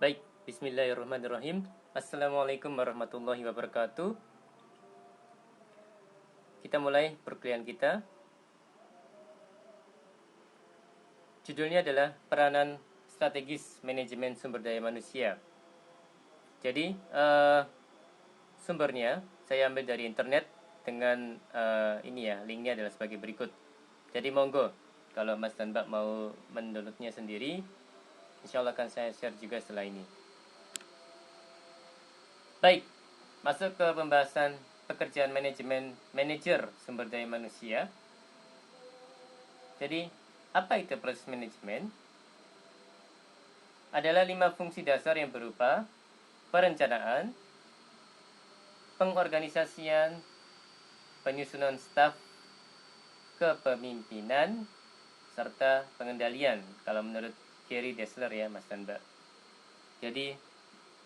Baik, bismillahirrahmanirrahim. Assalamualaikum warahmatullahi wabarakatuh. Kita mulai perkuliahan kita. Judulnya adalah peranan strategis manajemen sumber daya manusia. Jadi, sumbernya saya ambil dari internet dengan ini ya, linknya adalah sebagai berikut. Jadi monggo, kalau Mas dan Mbak mau mendownloadnya sendiri, insya Allah akan saya share juga setelah ini. Baik, masuk ke pembahasan pekerjaan manajer sumber daya manusia. Jadi, apa itu proses manajemen? Adalah 5 fungsi dasar yang berupa perencanaan, pengorganisasian, penyusunan staf, kepemimpinan, serta pengendalian. Kalau menurut Gary Dessler ya, Mas dan Mbak. Jadi,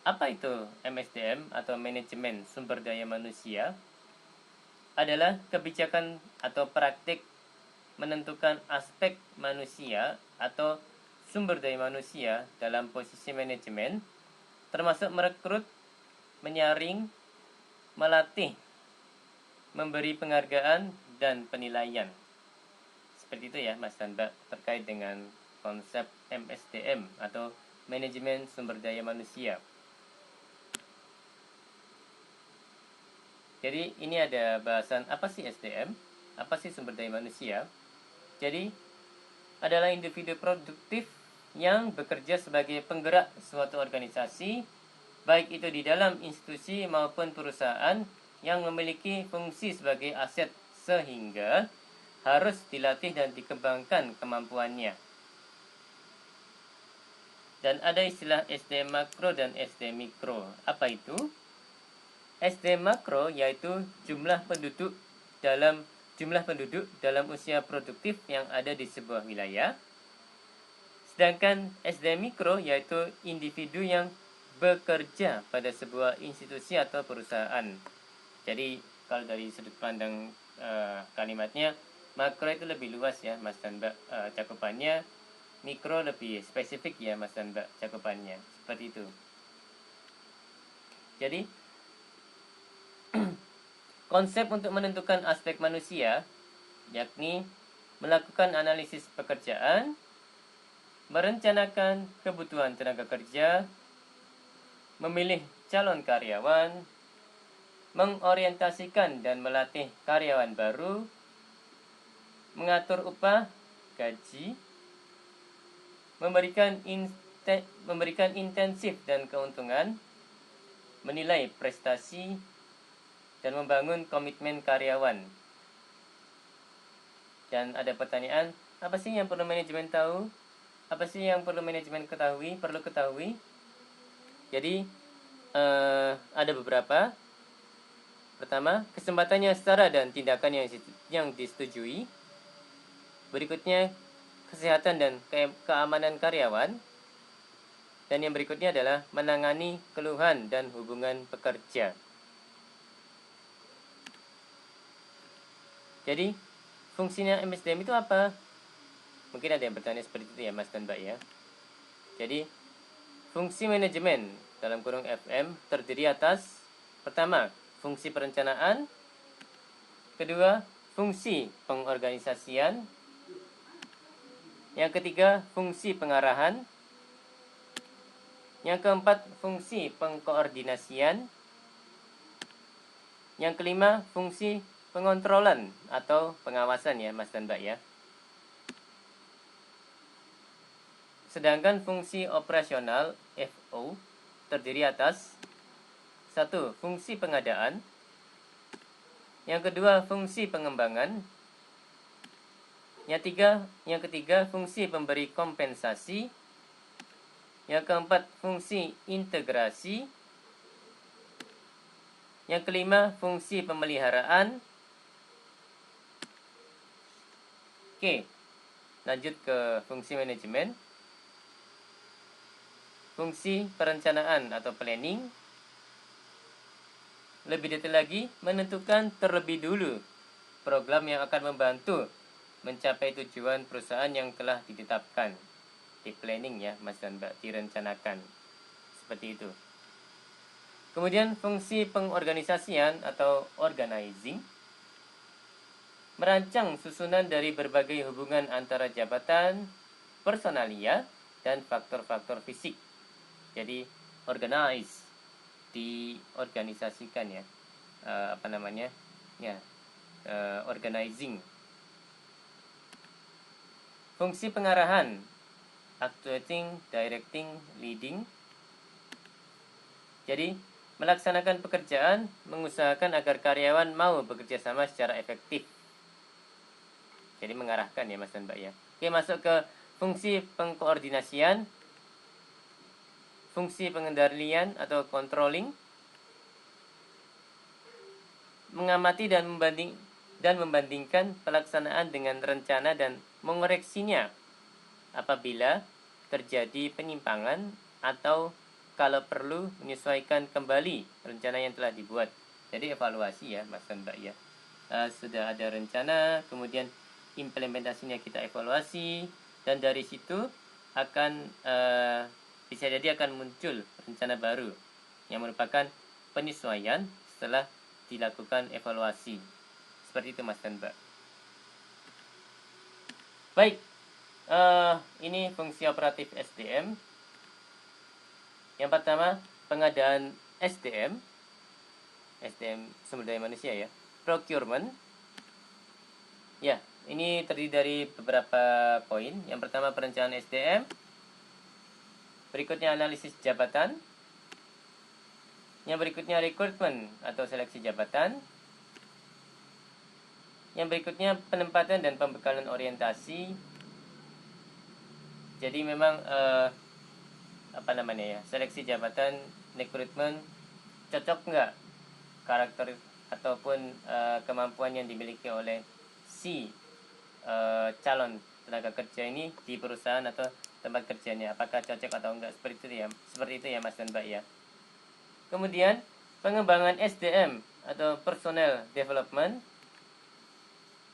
apa itu MSDM atau manajemen sumber daya manusia? Adalah kebijakan atau praktik menentukan aspek manusia atau sumber daya manusia dalam posisi manajemen, termasuk merekrut, menyaring, melatih, memberi penghargaan, dan penilaian. Seperti itu ya Mas dan Mbak, terkait dengan konsep MSDM atau manajemen sumber daya manusia. Jadi ini ada bahasan apa sih SDM, apa sih sumber daya manusia. Jadi adalah individu produktif yang bekerja sebagai penggerak suatu organisasi, baik itu di dalam institusi maupun perusahaan yang memiliki fungsi sebagai aset, sehingga harus dilatih dan dikembangkan kemampuannya. Dan ada istilah SDM makro dan SDM mikro. Apa itu? SDM makro yaitu jumlah penduduk dalam usia produktif yang ada di sebuah wilayah. Sedangkan SDM mikro yaitu individu yang bekerja pada sebuah institusi atau perusahaan. Jadi kalau dari sudut pandang kalimatnya, makro itu lebih luas ya Mas dan Mbak cakupannya, mikro lebih spesifik ya Mas dan Mbak cakupannya. Seperti itu. Jadi konsep untuk menentukan aspek manusia, yakni melakukan analisis pekerjaan, merencanakan kebutuhan tenaga kerja, memilih calon karyawan, mengorientasikan dan melatih karyawan baru, mengatur upah, gaji, memberikan intensif dan keuntungan, menilai prestasi, dan membangun komitmen karyawan. Dan ada pertanyaan, apa sih yang perlu manajemen tahu? Apa sih yang perlu manajemen perlu ketahui? Jadi ada beberapa. Pertama, kesempatannya setara dan tindakan yang disetujui. Berikutnya, kesehatan dan keamanan karyawan. Dan yang berikutnya adalah menangani keluhan dan hubungan pekerja. Jadi, fungsinya MSDM itu apa? Mungkin ada yang bertanya seperti itu ya Mas dan Mbak ya. Jadi, fungsi manajemen dalam kurung FM terdiri atas pertama, fungsi perencanaan, kedua, fungsi pengorganisasian, yang ketiga, fungsi pengarahan, yang keempat, fungsi pengkoordinasian, yang kelima, fungsi pengontrolan atau pengawasan ya Mas dan Mbak ya. Sedangkan fungsi operasional FO terdiri atas 1. Fungsi pengadaan, yang kedua fungsi pengembangan, yang ketiga fungsi pemberi kompensasi, yang keempat fungsi integrasi, yang kelima fungsi pemeliharaan. Oke, lanjut ke fungsi manajemen. Fungsi perencanaan atau planning. Lebih detail lagi, menentukan terlebih dulu program yang akan membantu mencapai tujuan perusahaan yang telah ditetapkan. Di planning ya Mas dan Mbak, direncanakan. seperti itu. Kemudian fungsi pengorganisasian atau organizing merancang susunan dari berbagai hubungan antara jabatan, personalia, dan faktor-faktor fisik. Jadi organize, diorganisasikan ya, organizing. Fungsi pengarahan, actuating, directing, leading. Jadi melaksanakan pekerjaan, mengusahakan agar karyawan mau bekerja sama secara efektif. Jadi mengarahkan ya Mas dan Mbak ya. Oke, masuk ke fungsi pengkoordinasian, fungsi pengendalian atau controlling, mengamati dan membandingkan pelaksanaan dengan rencana dan mengoreksinya apabila terjadi penyimpangan atau kalau perlu menyesuaikan kembali rencana yang telah dibuat. Jadi evaluasi ya Mas dan Mbak ya. Sudah ada rencana, kemudian implementasinya kita evaluasi, dan dari situ akan bisa jadi akan muncul rencana baru yang merupakan penyesuaian setelah dilakukan evaluasi. Seperti itu Mas dan Mbak. Baik, ini fungsi operatif SDM. Yang pertama, pengadaan SDM sumber daya manusia ya. Procurement. Ya, ini terdiri dari beberapa poin. Yang pertama perencanaan SDM. Berikutnya analisis jabatan. Yang berikutnya rekrutmen atau seleksi jabatan. Yang berikutnya penempatan dan pembekalan orientasi. Jadi memang seleksi jabatan, rekrutmen cocok nggak karakter ataupun kemampuan yang dimiliki oleh si calon tenaga kerja ini di perusahaan atau tempat kerjanya, apakah cocok atau enggak, seperti itu ya Mas dan Mbak ya. Kemudian pengembangan SDM atau personal development,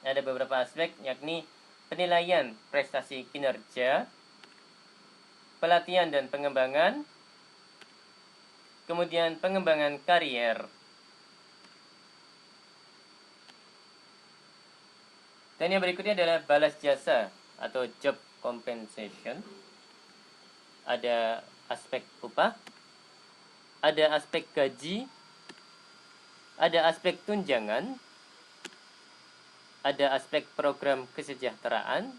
ada beberapa aspek, yakni penilaian prestasi kinerja, pelatihan dan pengembangan, kemudian pengembangan karier. Dan yang berikutnya adalah balas jasa atau job compensation. Ada aspek upah, ada aspek gaji, ada aspek tunjangan, ada aspek program kesejahteraan.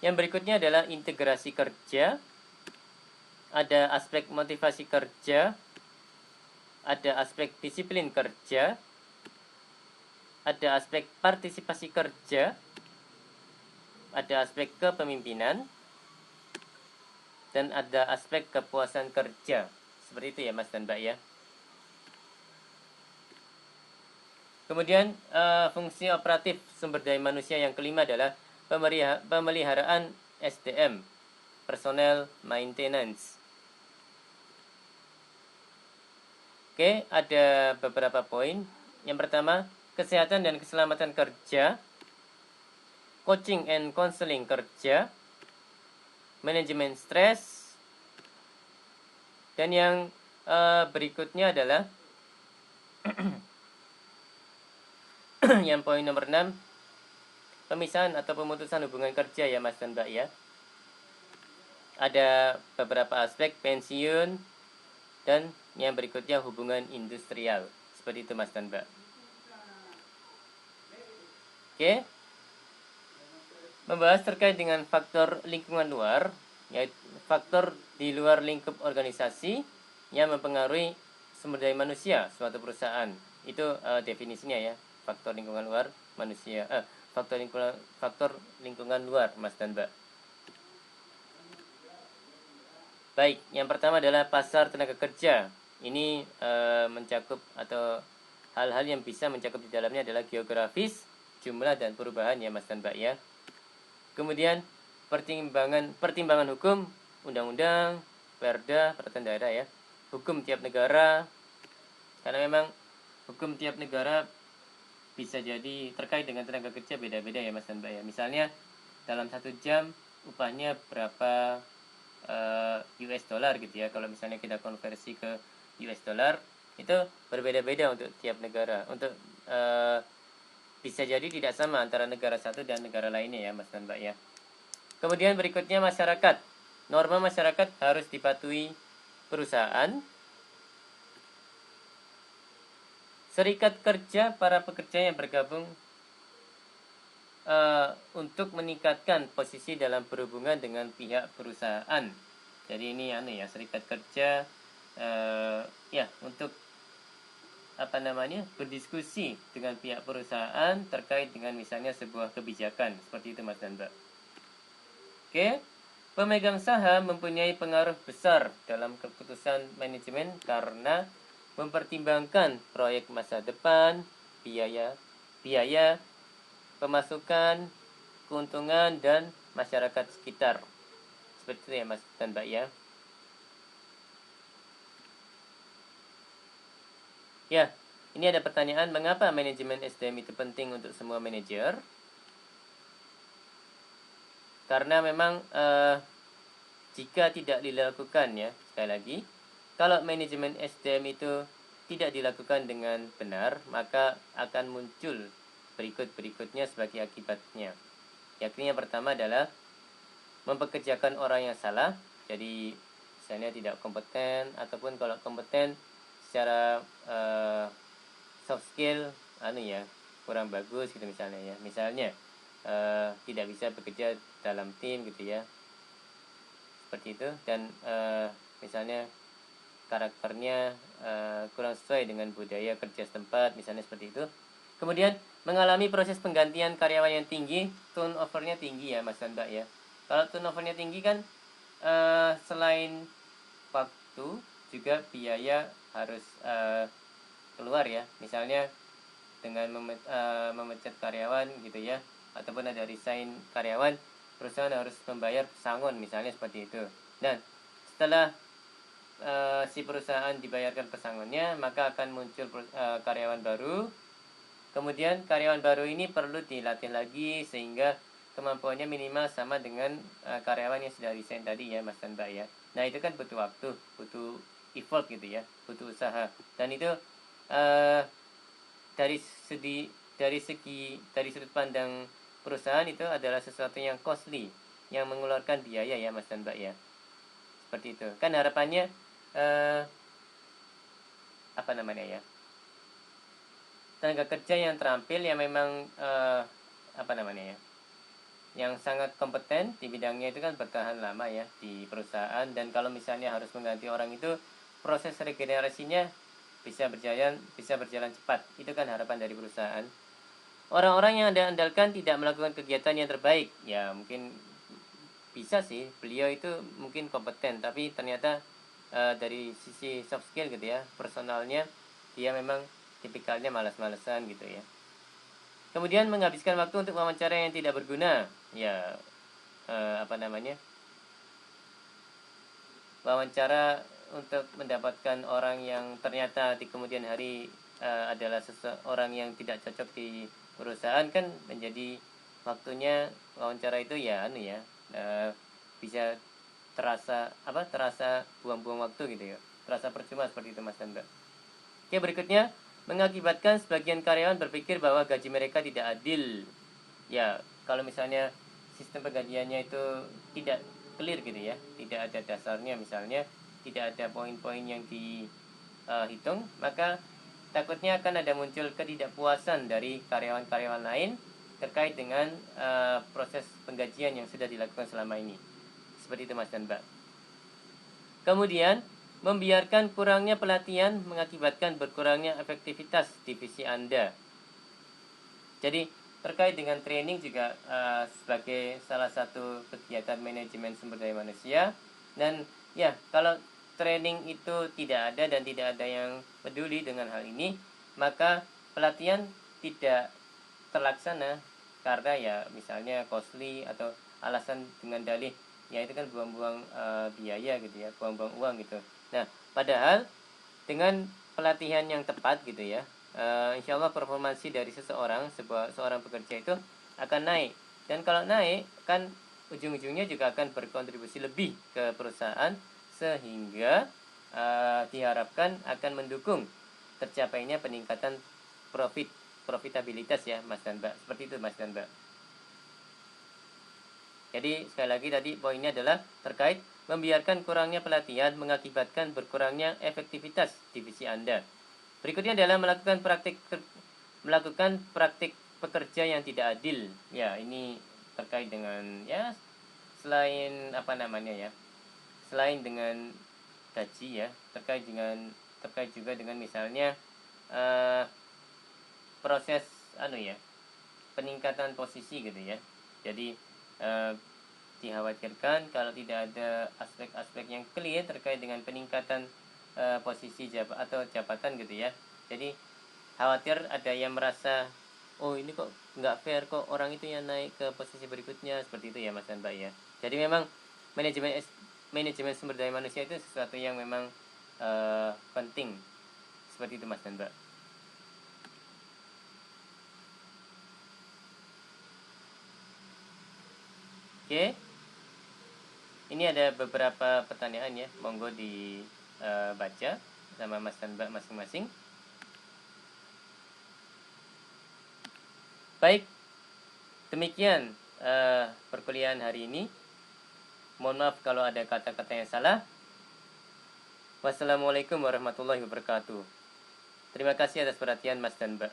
Yang berikutnya adalah integrasi kerja, ada aspek motivasi kerja, ada aspek disiplin kerja, ada aspek partisipasi kerja, ada aspek kepemimpinan, dan ada aspek kepuasan kerja. Seperti itu ya Mas dan Mbak ya. Kemudian fungsi operatif sumber daya manusia yang kelima adalah pemeliharaan SDM, personal maintenance. Oke, ada beberapa poin. Yang pertama, kesehatan dan keselamatan kerja, coaching and counseling kerja, manajemen stres, dan yang berikutnya adalah yang poin nomor 6, pemisahan atau pemutusan hubungan kerja ya Mas dan Mbak ya. Ada beberapa aspek pensiun, dan yang berikutnya hubungan industrial. Seperti itu Mas dan Mbak. Oke. Membahas terkait dengan faktor lingkungan luar, yaitu faktor di luar lingkup organisasi yang mempengaruhi sumber daya manusia suatu perusahaan. Itu definisinya ya, faktor lingkungan luar manusia, faktor lingkungan luar Mas dan Mbak. Baik, yang pertama adalah pasar tenaga kerja. Ini mencakup atau hal-hal yang bisa mencakup di dalamnya adalah geografis, jumlah dan perubahan ya Mas dan Mbak ya. Kemudian pertimbangan hukum, undang-undang, perda, peraturan daerah ya, hukum tiap negara, karena memang hukum tiap negara bisa jadi terkait dengan tenaga kerja beda-beda ya Mas dan Mbak ya. Misalnya dalam 1 jam upahnya berapa US dollar gitu ya. Kalau misalnya kita konversi ke US dollar itu berbeda-beda untuk tiap negara. Untuk bisa jadi tidak sama antara negara satu dan negara lainnya ya Mas dan Mbak ya. Kemudian berikutnya masyarakat. Norma masyarakat harus dipatuhi perusahaan. Serikat kerja para pekerja yang bergabung untuk meningkatkan posisi dalam berhubungan dengan pihak perusahaan. Jadi ini ya serikat kerja ya untuk berdiskusi dengan pihak perusahaan terkait dengan misalnya sebuah kebijakan seperti itu Mas dan Mbak. Oke, pemegang saham mempunyai pengaruh besar dalam keputusan manajemen karena mempertimbangkan proyek masa depan, biaya, pemasukan, keuntungan, dan masyarakat sekitar. Seperti itu ya Mas dan Mbak ya. Ya, ini ada pertanyaan, mengapa manajemen SDM itu penting untuk semua manajer? Karena memang jika tidak dilakukan ya, sekali lagi, kalau manajemen SDM itu tidak dilakukan dengan benar, maka akan muncul berikut-berikutnya sebagai akibatnya. Yakni yang pertama adalah mempekerjakan orang yang salah, jadi misalnya tidak kompeten, ataupun kalau kompeten secara soft skill kurang bagus gitu misalnya ya. Misalnya tidak bisa bekerja dalam tim gitu ya, seperti itu. Dan misalnya karakternya kurang sesuai dengan budaya kerja setempat, misalnya seperti itu. Kemudian mengalami proses penggantian karyawan yang tinggi, turnovernya tinggi ya Mas dan Mbak ya. Kalau turnovernya tinggi kan selain waktu juga biaya harus keluar ya. Misalnya dengan memecat karyawan gitu ya, ataupun ada resign karyawan, perusahaan harus membayar pesangon misalnya seperti itu. Dan setelah si perusahaan dibayarkan pesangonnya, maka akan muncul karyawan baru. Kemudian karyawan baru ini perlu dilatih lagi sehingga kemampuannya minimal sama dengan karyawan yang sudah resign tadi ya Mas dan Mbak ya. Nah itu kan butuh waktu, butuh effort gitu ya, butuh usaha. Dan itu dari sudut pandang perusahaan itu adalah sesuatu yang costly, yang mengeluarkan biaya ya Mas dan Mbak ya. Seperti itu. Kan harapannya tenaga kerja yang terampil yang memang yang sangat kompeten di bidangnya itu kan bertahan lama ya di perusahaan. Dan kalau misalnya harus mengganti orang itu, proses regenerasinya bisa berjalan cepat. Itu kan harapan dari perusahaan. Orang-orang yang Anda andalkan tidak melakukan kegiatan yang terbaik. Ya mungkin bisa sih, beliau itu mungkin kompeten, tapi ternyata dari sisi soft skill gitu ya, personalnya dia memang tipikalnya malas-malesan gitu ya. Kemudian menghabiskan waktu untuk wawancara yang tidak berguna. Ya wawancara untuk mendapatkan orang yang ternyata di kemudian hari adalah seseorang yang tidak cocok di perusahaan, kan menjadi waktunya wawancara itu bisa terasa buang-buang waktu gitu ya, terasa percuma seperti itu Mas Tanda. Oke, berikutnya mengakibatkan sebagian karyawan berpikir bahwa gaji mereka tidak adil. Ya, kalau misalnya sistem penggajiannya itu tidak clear gitu ya, tidak ada dasarnya, misalnya tidak ada poin-poin yang dihitung, maka takutnya akan ada muncul ketidakpuasan dari karyawan-karyawan lain terkait dengan proses penggajian yang sudah dilakukan selama ini. Seperti itu Mas dan Mbak. Kemudian membiarkan kurangnya pelatihan mengakibatkan berkurangnya efektivitas divisi Anda. Jadi terkait dengan training juga sebagai salah satu kegiatan manajemen sumber daya manusia. Dan ya, kalau training itu tidak ada dan tidak ada yang peduli dengan hal ini, maka pelatihan tidak terlaksana karena ya misalnya costly atau alasan dengan dalih ya itu kan buang-buang biaya gitu ya, buang-buang uang gitu. Nah, padahal dengan pelatihan yang tepat gitu ya, insya Allah performansi dari seorang pekerja itu akan naik. Dan kalau naik kan ujung-ujungnya juga akan berkontribusi lebih ke perusahaan, sehingga diharapkan akan mendukung tercapainya peningkatan profitabilitas ya Mas dan Mbak. Seperti itu Mas dan Mbak. Jadi sekali lagi tadi poinnya adalah terkait membiarkan kurangnya pelatihan mengakibatkan berkurangnya efektivitas divisi Anda. Berikutnya adalah melakukan praktik pekerja yang tidak adil. Ya, ini terkait dengan ya selain apa namanya ya? Selain dengan gaji ya, terkait juga dengan misalnya proses peningkatan posisi gitu ya. Jadi dikhawatirkan kalau tidak ada aspek-aspek yang clear terkait dengan peningkatan posisi atau jabatan gitu ya. Jadi khawatir ada yang merasa, oh ini kok nggak fair, kok orang itu yang naik ke posisi berikutnya, seperti itu ya Mas dan Mbak ya. Jadi memang manajemen sumber daya manusia itu sesuatu yang memang penting, seperti itu Mas dan Mbak. Oke, ini ada beberapa pertanyaan ya, monggo dibaca sama Mas dan Mbak masing-masing. Baik, demikian perkuliahan hari ini. Mohon maaf kalau ada kata-kata yang salah. Wassalamualaikum warahmatullahi wabarakatuh. Terima kasih atas perhatian Mas dan Mbak.